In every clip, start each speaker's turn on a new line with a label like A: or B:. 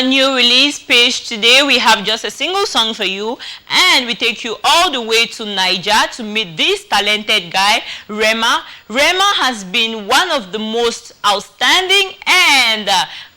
A: our new release page today, we have just a single song for you, and we take you all the way to Niger to meet this talented guy, Rema. Rema has been one of the most outstanding and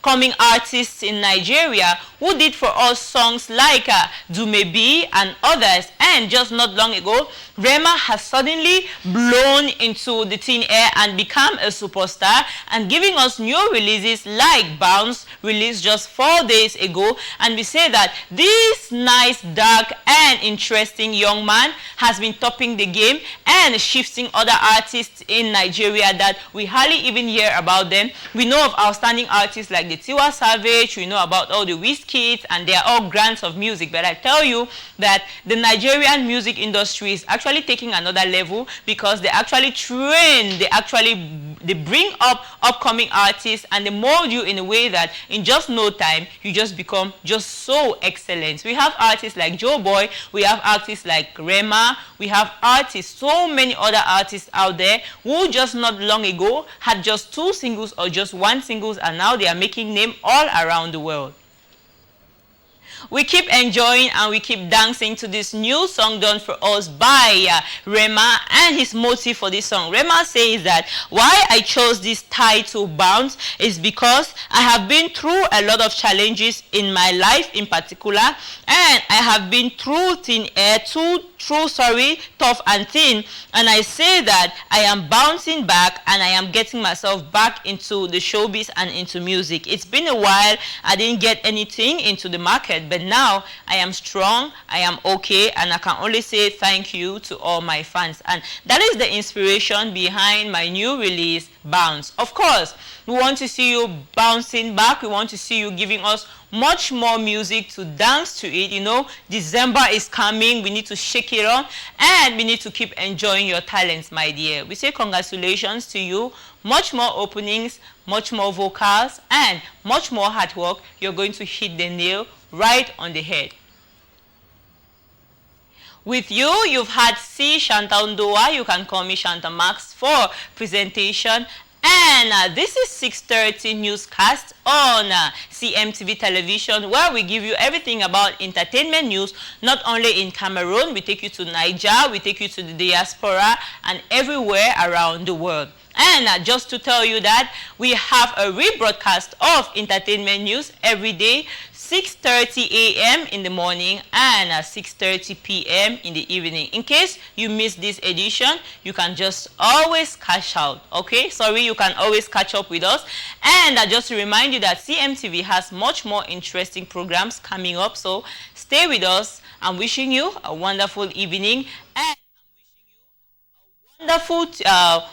A: coming artists in Nigeria who did for us songs like Dumebi and others. And just not long ago, Rema has suddenly blown into the thin air and become a superstar and giving us new releases like Bounce, released just 4 days ago. And we say that this nice, dark and interesting young man has been topping the game and shifting other artists in Nigeria that we hardly even hear about them. We know of outstanding artists like the Tiwa Savage, we know about all the Wizkids, and they are all grants of music. But I tell you that the Nigerian music industry is actually taking another level because they actually train, they bring up upcoming artists and they mold you in a way that in just no time you just become just so excellent. We have artists like Joe Boy, we have artists like Rema, we have artists, so many other artists out there who just not long ago had just 2 singles or just 1 singles, and now they are making name all around the world. We keep enjoying and we keep dancing to this new song done for us by Rema, and his motive for this song. Rema says that why I chose this title Bounce is because I have been through a lot of challenges in my life in particular, and I have been through tough and thin, and I say that I am bouncing back and I am getting myself back into the showbiz and into music. It's been a while, I didn't get anything into the market, but now I am strong, I am okay, and I can only say thank you to all my fans. And that is the inspiration behind my new release, Bounce. Of course, we want to see you bouncing back, we want to see you giving us much more music to dance to it. You know, December is coming, we need to shake it on, and we need to keep enjoying your talents, my dear. We say congratulations to you, much more openings, much more vocals, and much more hard work. You're going to hit the nail right on the head. With you, you've had C. Shanta Ndoa, you can call me Shanta Max, for presentation. And this is 6:30 newscast on CMTV television, where we give you everything about entertainment news, not only in Cameroon, we take you to Niger, we take you to the diaspora and everywhere around the world. And just to tell you that we have a rebroadcast of entertainment news every day, 6:30 a.m. in the morning and 6:30 p.m. in the evening. In case you missed this edition, you can just always catch out, okay? Sorry, you can always catch up with us. And just to remind you that CMTV has much more interesting programs coming up, so stay with us. I'm wishing you a wonderful evening, and I'm wishing you a wonderful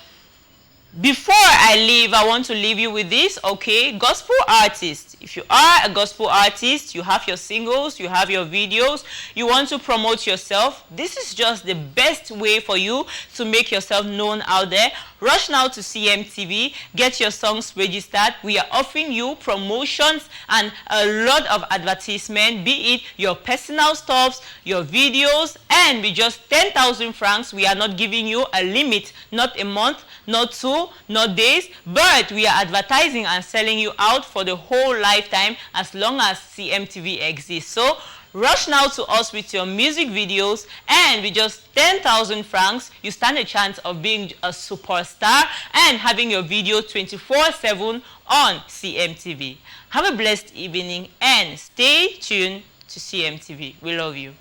A: before I leave, I want to leave you with this, okay? Gospel artists. If you are a gospel artist, you have your singles, you have your videos, you want to promote yourself, this is just the best way for you to make yourself known out there. Rush now to CMTV, get your songs registered. We are offering you promotions and a lot of advertisement, be it your personal stuffs, your videos, and with just 10,000 francs, we are not giving you a limit, not a month, not 2, not days, but we are advertising and selling you out for the whole lifetime as long as CMTV exists. So rush now to us with your music videos, and with just 10,000 francs, you stand a chance of being a superstar and having your video 24/7 on CMTV. Have a blessed evening and stay tuned to CMTV. We love you.